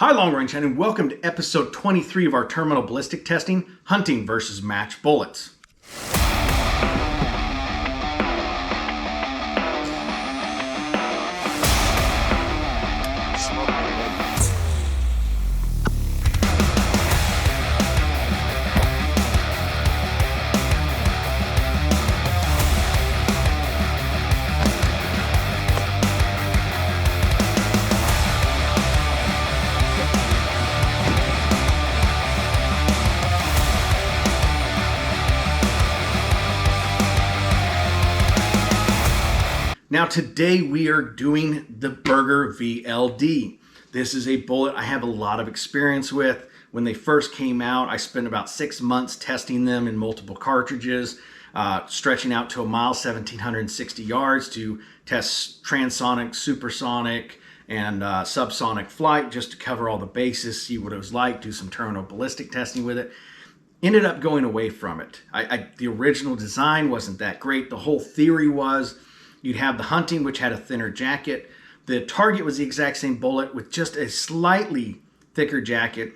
Hi Long Range Hunting, and welcome to episode 23 of our terminal ballistic testing, hunting versus match bullets. Now today we are doing the Berger VLD. This is a bullet I have a lot of experience with. When they first came out, I spent about 6 months testing them in multiple cartridges, stretching out to a mile, 1,760 yards to test transonic, supersonic, and subsonic flight just to cover all the bases, see what it was like, do some terminal ballistic testing with it. Ended up going away from it. The original design wasn't that great. The whole theory was you'd have the hunting, which had a thinner jacket. The target was the exact same bullet with just a slightly thicker jacket.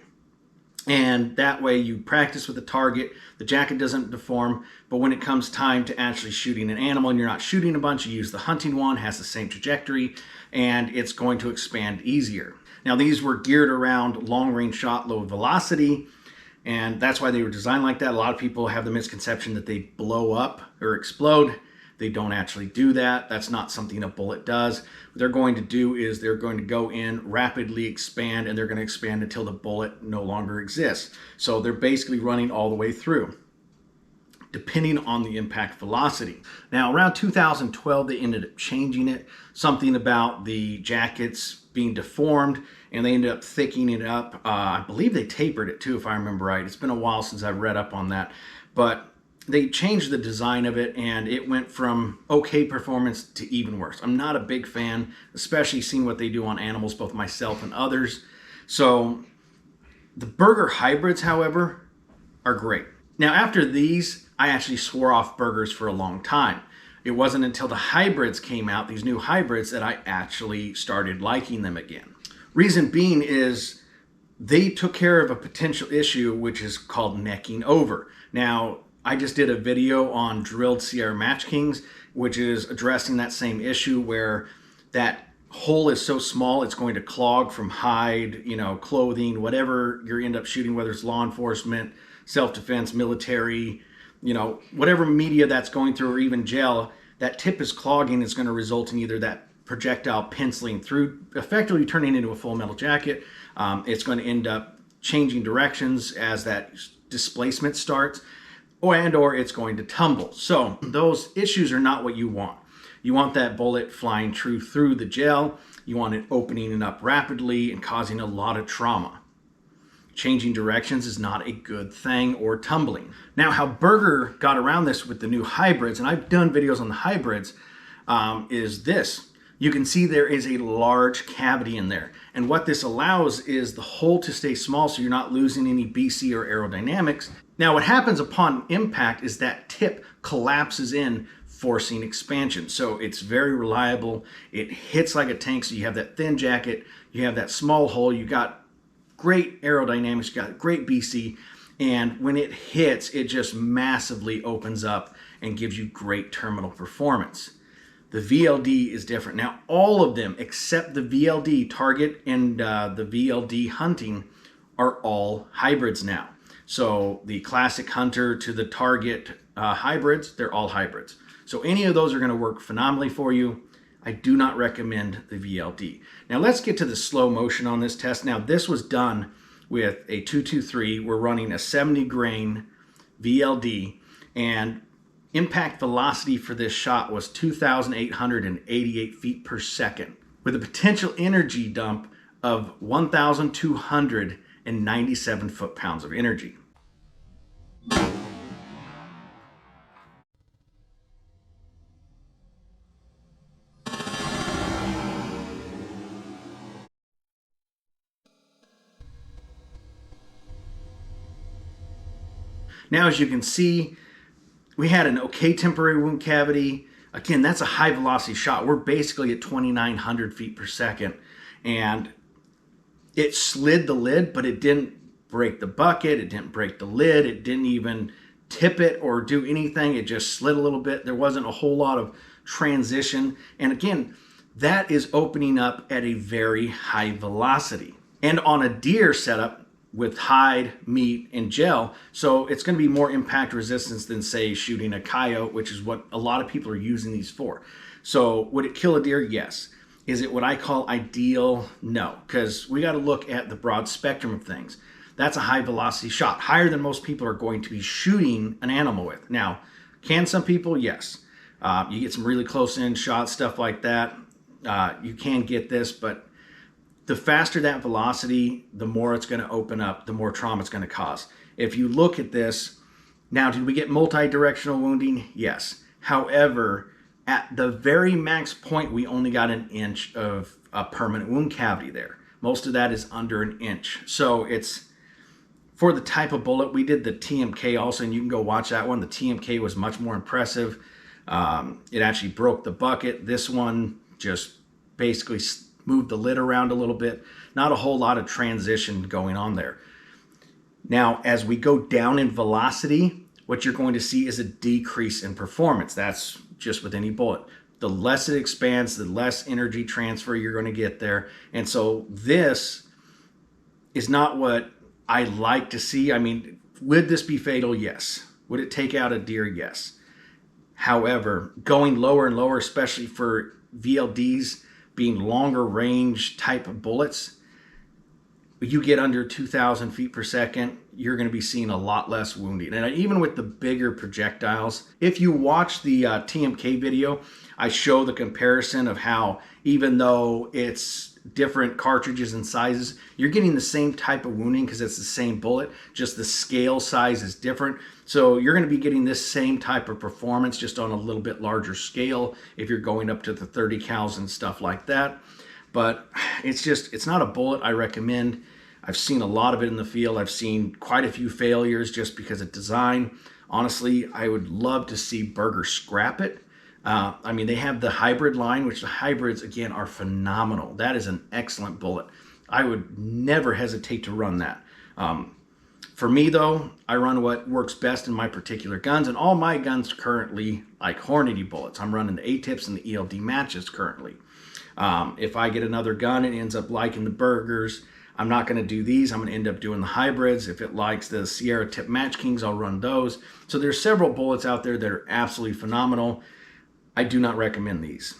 And that way you practice with the target. The jacket doesn't deform. But when it comes time to actually shooting an animal and you're not shooting a bunch, you use the hunting one, has the same trajectory, and it's going to expand easier. Now these were geared around long range shot, low velocity. And that's why they were designed like that. A lot of people have the misconception that they blow up or explode. They don't actually do that. That's not something a bullet does. What they're going to do is they're going to go in, rapidly expand, and they're going to expand until the bullet no longer exists. So they're basically running all the way through, depending on the impact velocity. Now, around 2012, they ended up changing it. Something about the jackets being deformed, and they ended up thickening it up. I believe they tapered it too, if I remember right. It's been a while since I've read up on that. But they changed the design of it, and it went from okay performance to even worse. I'm not a big fan, especially seeing what they do on animals, both myself and others. So the Berger hybrids, however, are great. Now after these, I actually swore off Bergers for a long time. It wasn't until the hybrids came out, these new hybrids, that I actually started liking them again. Reason being is they took care of a potential issue, which is called necking over. Now, I just did a video on drilled Sierra Match Kings, which is addressing that same issue where that hole is so small it's going to clog from hide, clothing, whatever you end up shooting, whether it's law enforcement, self-defense, military, whatever media that's going through, or even gel, that tip is clogging. Is going to result in either that projectile penciling through, effectively turning into a full metal jacket. It's going to end up changing directions as that displacement starts. Or it's going to tumble. So those issues are not what you want. You want that bullet flying true through the gel. You want it opening it up rapidly and causing a lot of trauma. Changing directions is not a good thing, or tumbling. Now, how Berger got around this with the new hybrids, and I've done videos on the hybrids, is this. You can see there is a large cavity in there. And what this allows is the hole to stay small so you're not losing any BC or aerodynamics. Now what happens upon impact is that tip collapses in, forcing expansion. So it's very reliable. It hits like a tank, so you have that thin jacket, you have that small hole, you got great aerodynamics, you got great BC, and when it hits, it just massively opens up and gives you great terminal performance. The VLD is different. Now, all of them except the VLD Target and the VLD Hunting are all hybrids now. So the classic Hunter to the Target hybrids, they're all hybrids. So any of those are going to work phenomenally for you. I do not recommend the VLD. Now let's get to the slow motion on this test. Now this was done with a 223. We're running a 70 grain VLD, and impact velocity for this shot was 2,888 feet per second with a potential energy dump of 1,297 foot-pounds of energy. Now, as you can see, we had an okay temporary wound cavity. Again, that's a high velocity shot. We're basically at 2,900 feet per second. And it slid the lid, but it didn't break the bucket. It didn't break the lid. It didn't even tip it or do anything. It just slid a little bit. There wasn't a whole lot of transition. And again, that is opening up at a very high velocity. And on a deer setup with hide, meat, and gel, so it's going to be more impact resistance than, say, shooting a coyote, which is what a lot of people are using these for. So would it kill a deer? Yes. Is it what I call ideal? No, because we got to look at the broad spectrum of things. That's a high velocity shot, higher than most people are going to be shooting an animal with. Now, can some people? Yes. You get some really close in shots, stuff like that. You can get this, but the faster that velocity, the more it's going to open up, the more trauma it's going to cause. If you look at this, now, did we get multi-directional wounding? Yes. However, at the very max point, we only got an inch of a permanent wound cavity there. Most of that is under an inch. So it's, for the type of bullet, we did the TMK also, and you can go watch that one. The TMK was much more impressive. It actually broke the bucket. This one just basically moved the lid around a little bit. Not a whole lot of transition going on there. Now, as we go down in velocity, what you're going to see is a decrease in performance. That's just with any bullet. The less it expands, the less energy transfer you're going to get there. And so this is not what I like to see. I mean, would this be fatal? Yes. Would it take out a deer? Yes. However, going lower and lower, especially for VLDs being longer range type of bullets, you get under 2,000 feet per second, you're going to be seeing a lot less wounding. And even with the bigger projectiles, if you watch the TMK video, I show the comparison of how, even though it's different cartridges and sizes, you're getting the same type of wounding because it's the same bullet, just the scale size is different. So you're going to be getting this same type of performance just on a little bit larger scale if you're going up to the 30 cals and stuff like that. But it's not a bullet I recommend. I've seen a lot of it in the field. I've seen quite a few failures just because of design. Honestly, I would love to see Berger scrap it. I mean, they have the hybrid line, which the hybrids, again, are phenomenal. That is an excellent bullet. I would never hesitate to run that. For me, though, I run what works best in my particular guns, and all my guns currently like Hornady bullets. I'm running the A-tips and the ELD matches currently. If I get another gun and it ends up liking the Bergers, I'm not going to do these. I'm going to end up doing the hybrids. If it likes the Sierra Tip Match Kings, I'll run those. So there's several bullets out there that are absolutely phenomenal. I do not recommend these.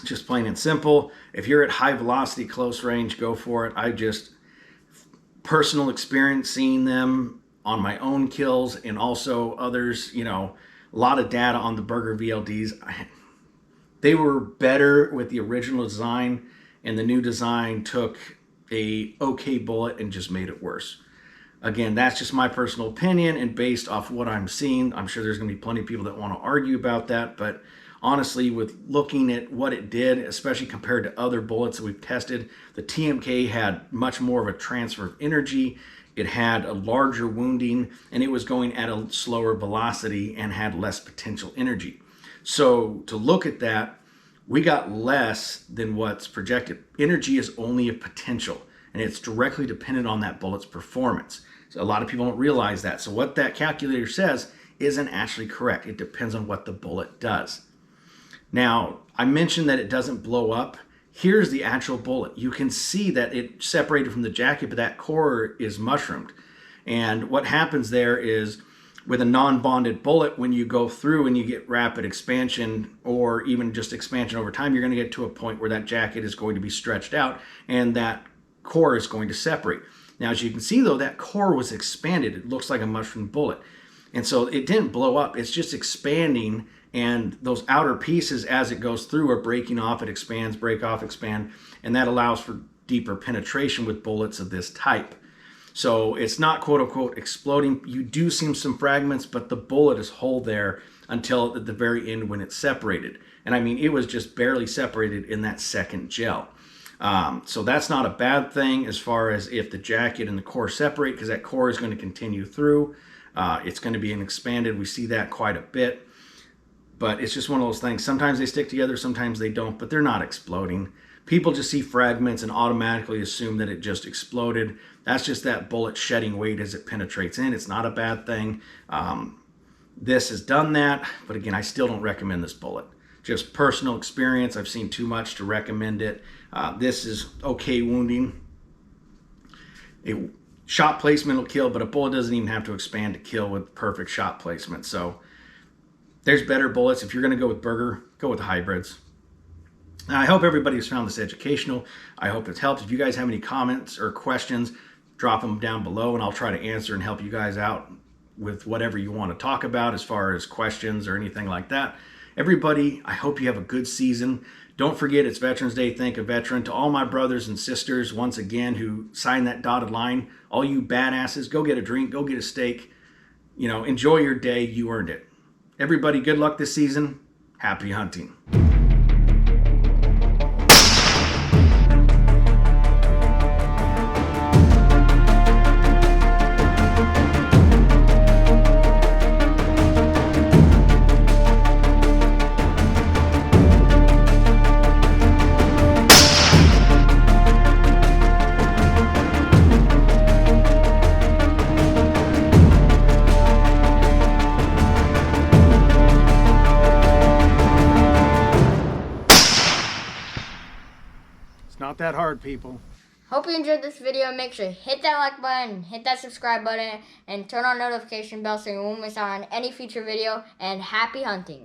Just plain and simple. If you're at high velocity, close range, go for it. I just, personal experience seeing them on my own kills and also others, you know, a lot of data on the Berger VLDs. They were better with the original design, and the new design took a okay bullet and just made it worse. Again, that's just my personal opinion, and based off what I'm seeing, I'm sure there's going to be plenty of people that want to argue about that, but honestly, with looking at what it did, especially compared to other bullets that we've tested, the TMK had much more of a transfer of energy. It had a larger wounding, and it was going at a slower velocity and had less potential energy. So to look at that, we got less than what's projected. Energy is only a potential, and it's directly dependent on that bullet's performance. So a lot of people don't realize that. So what that calculator says isn't actually correct. It depends on what the bullet does. Now, I mentioned that it doesn't blow up. Here's the actual bullet. You can see that it separated from the jacket, but that core is mushroomed. And what happens there is, with a non-bonded bullet, when you go through and you get rapid expansion or even just expansion over time, you're going to get to a point where that jacket is going to be stretched out and that core is going to separate. Now, as you can see, though, that core was expanded. It looks like a mushroom bullet. And so it didn't blow up. It's just expanding, and those outer pieces, as it goes through, are breaking off. It expands, break off, expand, and that allows for deeper penetration with bullets of this type. So it's not quote-unquote exploding. You do see some fragments, but the bullet is whole there until at the very end when it's separated. And I mean, it was just barely separated in that second gel. So that's not a bad thing as far as if the jacket and the core separate, because that core is going to continue through. It's going to be expanded. We see that quite a bit. But it's just one of those things. Sometimes they stick together, sometimes they don't, but they're not exploding. People just see fragments and automatically assume that it just exploded. That's just that bullet shedding weight as it penetrates in. It's not a bad thing. This has done that, but again, I still don't recommend this bullet. Just personal experience. I've seen too much to recommend it. This is okay wounding. A shot placement will kill, but a bullet doesn't even have to expand to kill with perfect shot placement. So there's better bullets. If you're going to go with Berger, go with hybrids. Now, I hope everybody has found this educational. I hope it's helped. If you guys have any comments or questions, drop them down below and I'll try to answer and help you guys out with whatever you want to talk about as far as questions or anything like that. Everybody, I hope you have a good season. Don't forget, it's Veterans Day. Thank a veteran. To all my brothers and sisters, once again, who signed that dotted line, all you badasses, go get a drink, go get a steak. You know, enjoy your day. You earned it. Everybody, good luck this season. Happy hunting. Not that hard, people. Hope you enjoyed this video. Make sure to hit that like button, hit that subscribe button, and turn on notification bell so you won't miss out on any future video. And happy hunting.